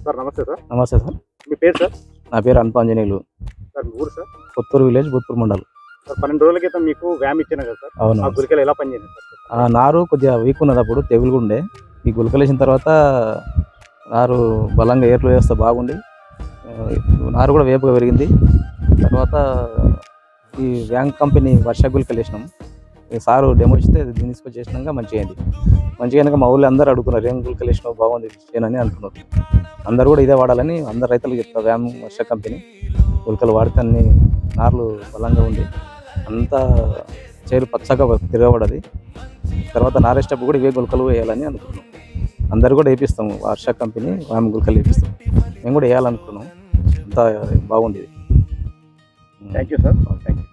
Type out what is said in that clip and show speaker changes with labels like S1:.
S1: Sir నమస్తే sir.
S2: నమస్తే sir.
S1: మీ పేరు సార్?
S2: నా పేరు అనుపాంజనేయులు.
S1: సార్ మీ ఊరు sir?
S2: Kotturu village, Butturu mandal.
S1: Sir 12 రోజుల క్రితం మీకు వ్యామ్ ఇచ్చాను కదా సార్,
S2: అవును.
S1: ఆ గుళికలు ఎలా పనిచేయండి సార్?
S2: నారు కొద్దిగా వీక్ ఉన్నది, అప్పుడు తెగులు కూడా ఉండే. ఈ గుళికలు వేసిన తర్వాత నారు బలంగా ఏర్లు వేస్తే బాగుండి, నారు కూడా వేపుగా పెరిగింది. తర్వాత ఈ వ్యాంగ్ కంపెనీ వర్ష గుళికలు వేసినాం. ఈ సారు డెమో ఇస్తే దీన్ని తీసుకొచ్చి చేసినాక మంచిగా అయింది. మంచిగా అయినాక మా ఊళ్ళో అందరూ అడుగుతున్నారు, ఏం గుళికలు వేసినావు బాగుంది చేయనని అంటున్నారు. అందరు కూడా ఇదే వాడాలని అందరు రైతులకు చెప్తారు. వ్యామ్ వర్ష కంపెనీ గుళికలు వాడితే అన్ని నార్లు బలంగా ఉంది, అంతా చేరు పచ్చగా తిరగబడది. తర్వాత నారేసేటప్పుడు కూడా ఇవే గుళికలు వేయాలని అనుకున్నాం. అందరు కూడా వేపిస్తాము, వర్ష కంపెనీ వ్యామ్ గుళికలు వేపిస్తాం. మేము కూడా వేయాలనుకున్నాం, అంతా బాగుండేది.
S1: Thank you sir. Thank you.